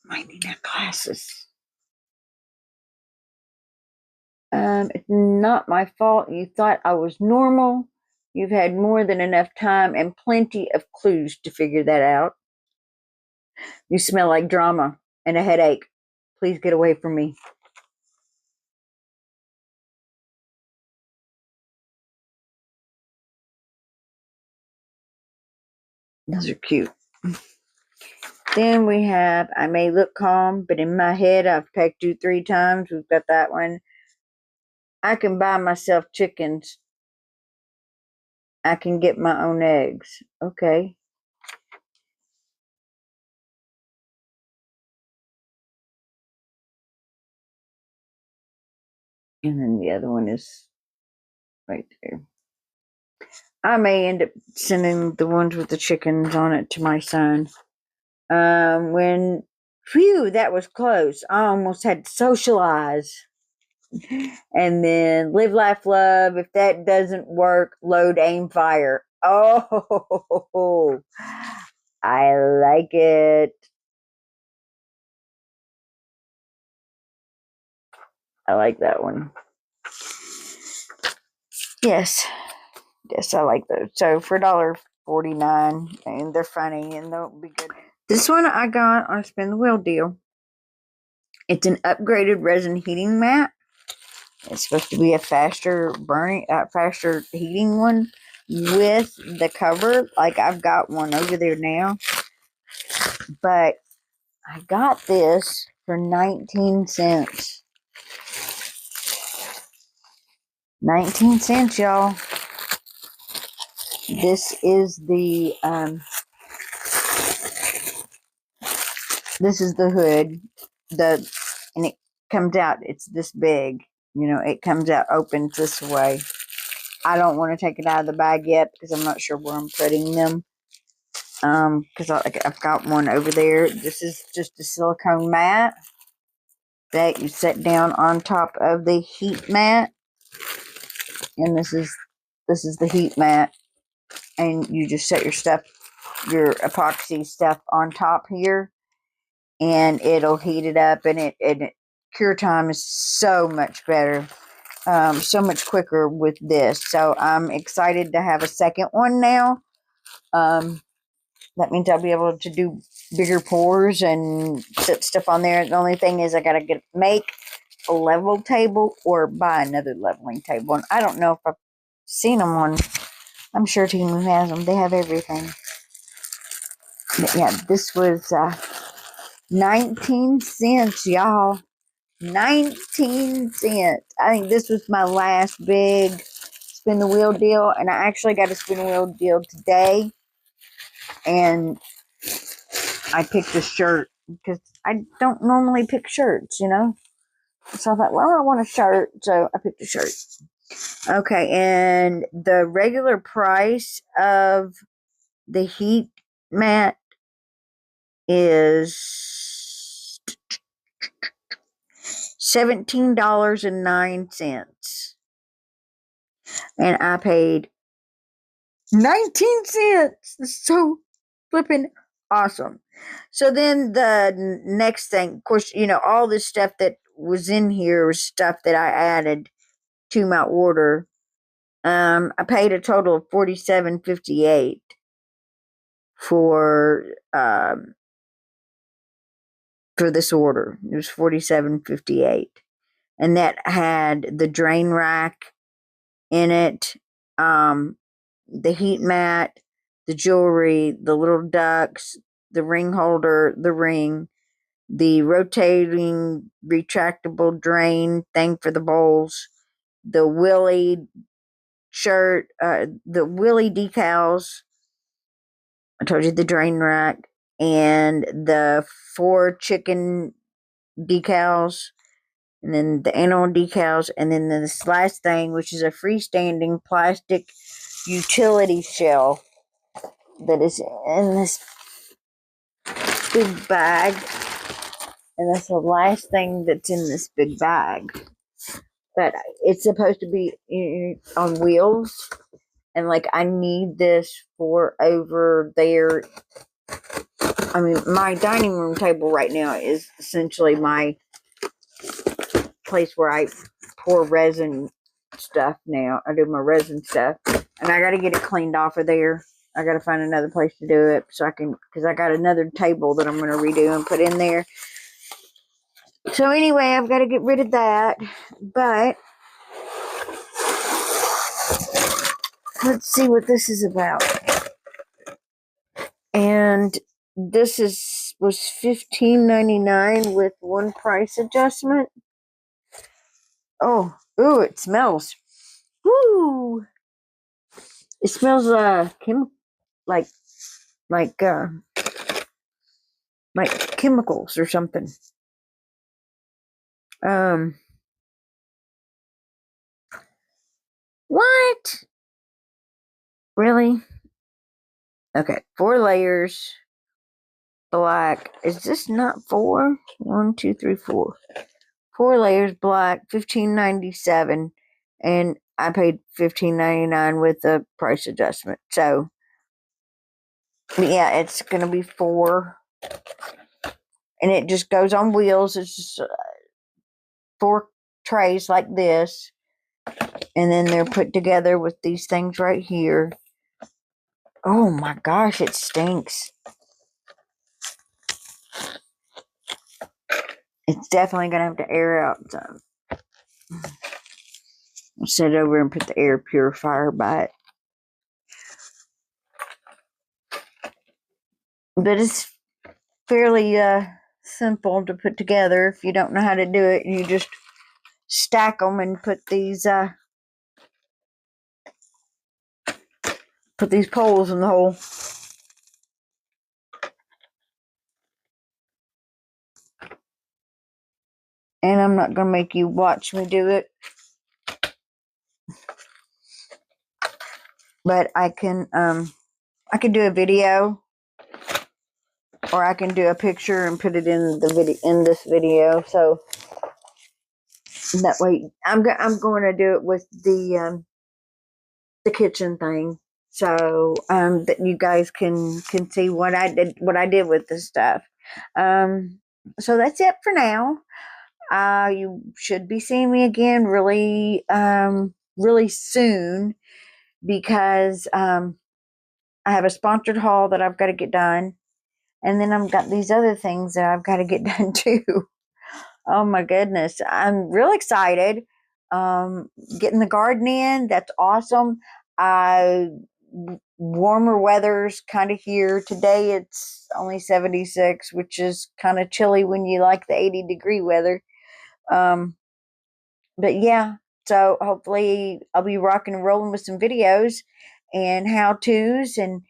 Speaker 1: mighty neck glasses. It's not my fault. You thought I was normal. You've had more than enough time and plenty of clues to figure that out. You smell like drama and a headache. Please get away from me. Those are cute. Then we have I May Look Calm, but in my head I've pecked you 3 times. We've got that one. I can buy myself chickens. I can get my own eggs. Okay. And then the other one is right there. I may end up sending the ones with the chickens on it to my son. Phew, that was close. I almost had to socialize. And then Live, Laugh, Love. If that doesn't work, Load, Aim, Fire. Oh, I like it. I like that one. Yes, I like those. So for $1.49, and they're funny and they'll be good. This one I got on a spin the wheel deal. It's an upgraded resin heating mat. It's supposed to be a faster heating one with the cover. Like I've got one over there now, but I got this for 19 cents. 19 cents, y'all. This is the hood. And it comes out. It's this big. You know, it comes out, opens this way. I don't want to take it out of the bag yet because I'm not sure where I'm putting them. Because I've got one over there. This is just a silicone mat that you set down on top of the heat mat, and this is the heat mat, and you just set your epoxy stuff on top here, and it'll heat it up, and it cure time is so much better, so much quicker with this. So I'm excited to have a second one now. That means I'll be able to do bigger pours and set stuff on there. The only thing is I gotta make a level table or buy another leveling table. And I don't know if I've seen them on. I'm sure Temu has them. They have everything. But yeah, this was 19 cents, y'all. 19 cents. I think this was my last big spin the wheel deal, and I actually got a spin the wheel deal today, and I picked a shirt because I don't normally pick shirts, you know. So I thought, well, I want a shirt, so I picked a shirt. Okay, and the regular price of the heat mat is $17.09. And I paid 19 cents. So flipping awesome. So then the next thing, of course, you know, all this stuff that was in here was stuff that I added to my order. I paid a total of $47.58 for this order. It was $47.58, and that had the drain rack in it, the heat mat, the jewelry, the little ducks, the ring holder, the ring, the rotating retractable drain thing for the bowls, the Willie shirt, the Willie decals. I told you the drain rack, and the 4 chicken decals, and then the animal decals, and then this last thing, which is a freestanding plastic utility shelf that is in this big bag. And that's the last thing that's in this big bag. But it's supposed to be on wheels. And like, I need this for over there. I mean, my dining room table right now is essentially my place where I pour resin stuff now. I do my resin stuff. And I got to get it cleaned off of there. I got to find another place to do it so I can, because I got another table that I'm going to redo and put in there. So anyway, I've got to get rid of that. But let's see what this is about. And this was $15.99 with one price adjustment. Oh, ooh, it smells. Woo! It smells like like chemicals or something. What? Really? Okay, 4 layers. Black. Is this not 4? 1, 2, 3, 4. 4 layers black, $15.97, and I paid $15.99 with the price adjustment. So yeah, it's gonna be 4, and it just goes on wheels. It's just 4 trays like this, and then they're put together with these things right here. Oh my gosh, it stinks. It's definitely gonna have to air out some. I'll set it over and put the air purifier by it. But it's fairly simple to put together. If you don't know how to do it, you just stack them and put these poles in the hole. And I'm not gonna make you watch me do it, but I can do a video, or I can do a picture and put it in this video. So that way, I'm going to do it with the kitchen thing, so that you guys can see what I did with this stuff. So that's it for now. You should be seeing me again really soon, because I have a sponsored haul that I've got to get done, and then I've got these other things that I've got to get done too. Oh my goodness, I'm real excited. Getting the garden in, that's awesome. Warmer weather's kind of here. Today it's only 76, which is kind of chilly when you like the 80-degree weather. But yeah, so hopefully I'll be rocking and rolling with some videos and how-tos, and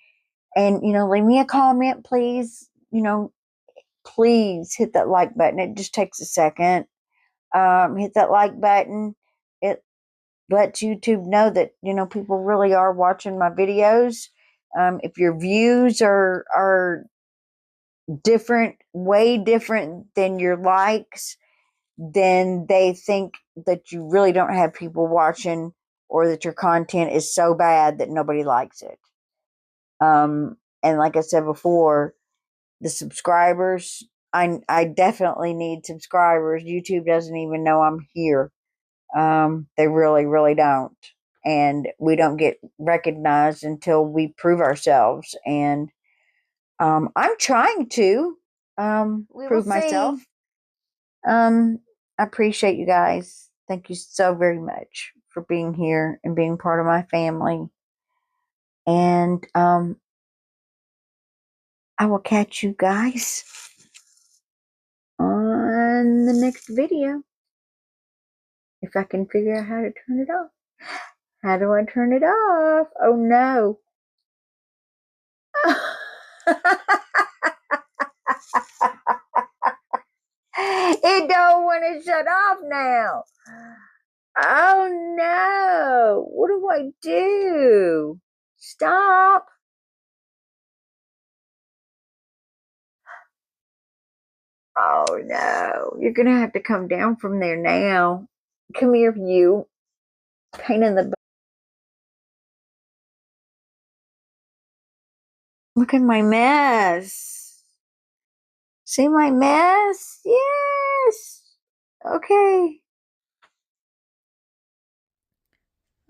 Speaker 1: leave me a comment, please. Please hit that like button. It just takes a second. Hit that like button. It lets YouTube know that people really are watching my videos. If your views are different, way different than your likes, then they think that you really don't have people watching, or that your content is so bad that nobody likes it. And like I said before, the subscribers, I definitely need subscribers. YouTube doesn't even know I'm here. They really, really don't. And we don't get recognized until we prove ourselves. And I'm trying to prove myself. I appreciate you guys. Thank you so very much for being here and being part of my family. And I will catch you guys on the next video, if I can figure out how to turn it off. How do I turn it off? Oh no. It don't want to shut off now. Oh no. What do I do? Stop. Oh no. You're going to have to come down from there now. Come here, you. Pain in the butt. Look at my mess. See my mess? Yes. Okay.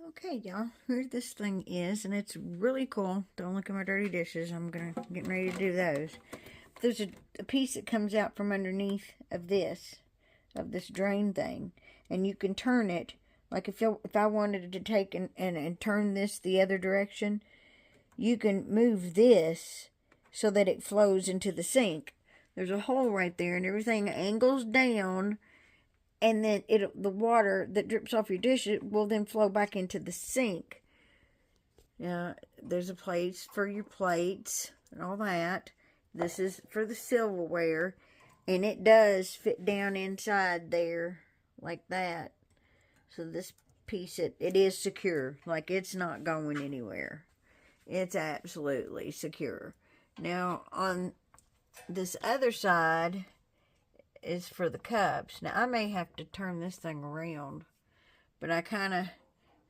Speaker 1: Okay, y'all, here this thing is, and it's really cool. Don't look at my dirty dishes. I'm getting ready to do those. There's a piece that comes out from underneath of this drain thing, and you can turn it. Like if I wanted to take and turn this the other direction, you can move this so that it flows into the sink. there's a hole right there, and everything angles down, and then the water that drips off your dish will then flow back into the sink. Now, there's a place for your plates and all that. This is for the silverware, and it does fit down inside there like that. So this piece, it is secure. Like, it's not going anywhere. It's absolutely secure. Now, on this other side is for the cups. Now, I may have to turn this thing around, but I kind of,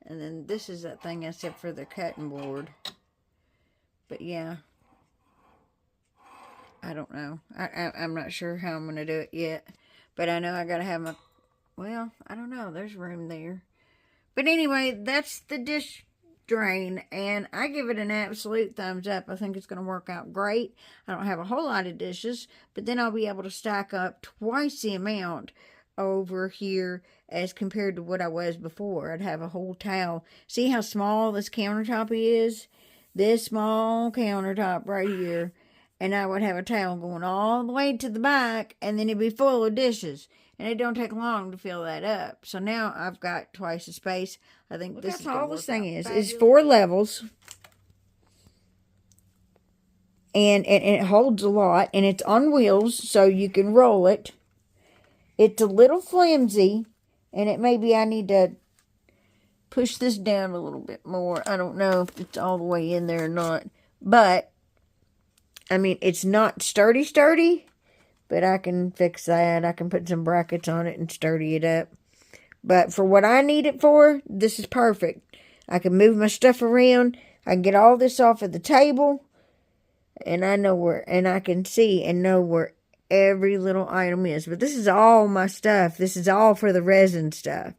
Speaker 1: and then this is that thing I said for the cutting board. But yeah, I don't know. I'm not sure how I'm going to do it yet, but I know I got to have my, well, I don't know. There's room there. But anyway, that's the dish drain, and I give it an absolute thumbs up. I think it's going to work out great. I don't have a whole lot of dishes, but then I'll be able to stack up twice the amount over here as compared to what I was before. I'd have a whole towel. See how small this countertop is? This small countertop right here. And I would have a towel going all the way to the back, and then it'd be full of dishes. And it don't take long to fill that up. So now I've got twice the space. I think this is all this thing is. It's 4 levels. And it holds a lot. And it's on wheels, so you can roll it. It's a little flimsy. And maybe I need to push this down a little bit more. I don't know if it's all the way in there or not. But, I mean, it's not sturdy. But I can fix that. I can put some brackets on it and sturdy it up. But for what I need it for, this is perfect. I can move my stuff around. I can get all this off of the table. And I know where, and I can see and know where every little item is. But this is all my stuff. This is all for the resin stuff.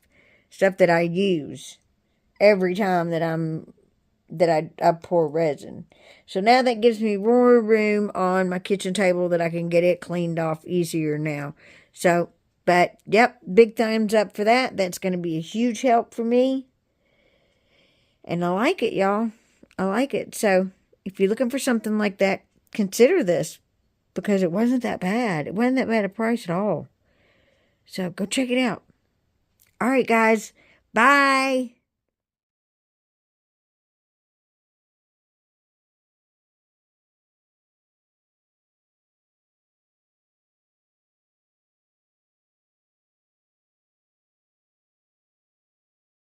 Speaker 1: Stuff that I use every time that I pour resin. So now that gives me more room on my kitchen table that I can get it cleaned off easier now. So, but, yep, big thumbs up for that. That's going to be a huge help for me. And I like it, y'all. I like it. So, if you're looking for something like that, consider this. Because it wasn't that bad. It wasn't that bad a price at all. So, go check it out. All right, guys. Bye.